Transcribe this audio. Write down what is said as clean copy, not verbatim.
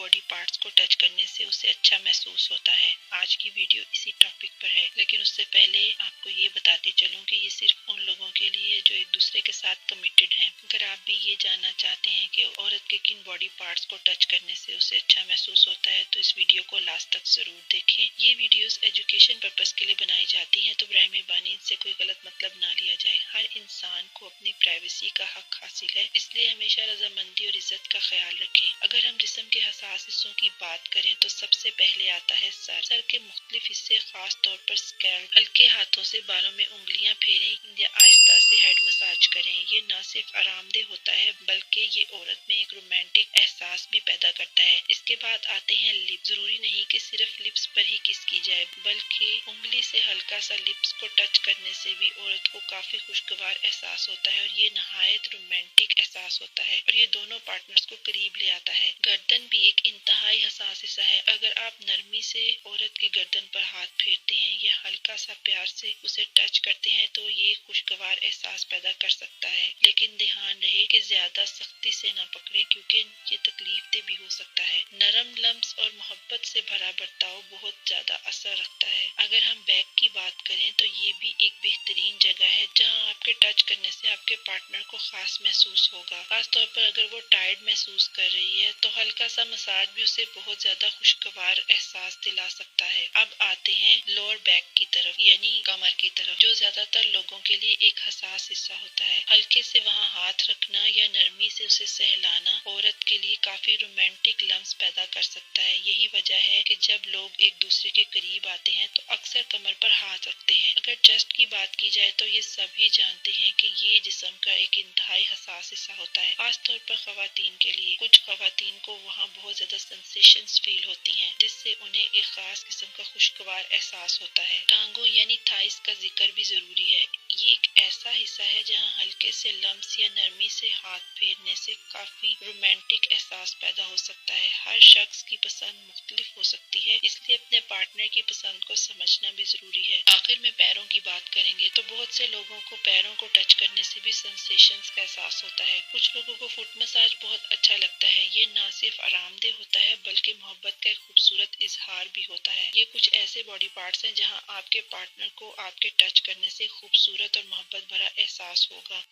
Body parts को touch करने से उसे अच्छा महसूस होता है। आज की वीडियो इसी टॉपिक पर है, लेकिन उससे पहले आपको ये बताते चलूं कि ये सिर्फ उन लोगों के लिए है जो एक दूसरे के साथ कमिटेड हैं। अगर आप भी ये जानना चाहते हैं कि औरत के किन बॉडी पार्ट्स को टच करने से उसे अच्छा महसूस होता है तो इस वीडियो को लास्ट तक जरूर देखें। ये वीडियोस एजुकेशन पर्पस के लिए बनाई जाती हैं, तो बराए मेहरबानी इनसे कोई गलत मतलब ना लिया जाए। हर इंसान को अपनी प्राइवेसी का हक हासिल है, इसलिए हमेशा रजामंदी और इज्जत का ख्याल रखें। अगर हम जिस्म के हसास हिस्सों की बात करें तो सबसे पहले आता है सर। सर के मुख्तलिफ हिस्से, खास तौर पर स्कैल्प। हल्के हाथों से बालों में उंगलियां फेरें या आहिस्ता से हेड मसाज करें। ये न सिर्फ आरामदेह होता है बल्कि ये औरत में एक रोमांटिक एहसास भी पैदा करता है। इसके बाद आते हैं लिप। जरूरी नहीं कि सिर्फ लिप्स पर ही किस की जाए, बल्कि उंगली से हल्का सा लिप्स को टच करने से भी औरत को काफी खुशगवार एहसास होता है और ये नहायत रोमांटिक एहसास होता है और ये दोनों पार्टनर्स को करीब ले आता है। गर्दन भी एक इंतहाई हसास हिस्सा है। अगर आप नरमी से औरत की गर्दन पर हाथ फेरते हैं या हल्का सा प्यार से उसे टच करते हैं तो ये खुशगवार एहसास पैदा कर सकता है, लेकिन ध्यान रहे कि ज्यादा सख्ती से न पकड़े क्योंकि ये तकलीफ भी हो सकता है। नरम लम्स और मोहब्बत से भरा बर्ताव बहुत ज्यादा असर रखता है। अगर हम बैक की बात करें तो ये भी एक बेहतरीन जगह है जहां आपके टच करने से आपके पार्टनर को खास महसूस होगा। खास तौर पर अगर वो टायर्ड महसूस कर रही है तो हल्का सा मसाज भी उसे बहुत ज्यादा खुशगवार एहसास दिला सकता है। अब आते हैं लोअर बैक की तरफ, यानी कमर की तरफ, जो ज्यादातर लोगों के लिए एक हसास हिस्सा होता है। हल्के से वहां हाथ रखना या नरमी से उसे सहलाना औरत के लिए काफी रोमांटिक लम्स पैदा कर सकता है। यही वजह है कि जब लोग एक दूसरे के करीब आते हैं तो अक्सर कमर पर हाथ रखते हैं। अगर चेस्ट की बात की जाए तो ये सभी जानते हैं कि ये जिस्म का एक इंतहाई हसास हिस्सा होता है, खास तौर पर खवातीन के लिए। कुछ खवातीन को वहाँ बहुत ज्यादा सेंसेशंस फील होती हैं, जिससे उन्हें एक खास किस्म का खुशगवार एहसास होता है। टांगों यानी थाइस का जिक्र भी जरूरी है। ये एक ऐसा हिस्सा है जहाँ हल्के से लम्स या नरमी से हाथ फेरने से काफी रोमांटिक एहसास पैदा हो सकता है। हर शख्स की पसंद मुख्तलिफ हो सकती है, इसलिए अपने पार्टनर की पसंद को समझना भी जरूरी है। आखिर में पैरों की बात करेंगे तो बहुत से लोगों को पैरों को टच करने से भी सेंसेशंस का एहसास होता है। कुछ लोगों को फुट मसाज बहुत अच्छा लगता है। ये न सिर्फ आरामदेह होता है बल्कि मोहब्बत का एक खूबसूरत इजहार भी होता है। ये कुछ ऐसे बॉडी पार्ट्स हैं जहां आपके पार्टनर को आपके टच करने से खूबसूरत और मोहब्बत भरा एहसास होगा।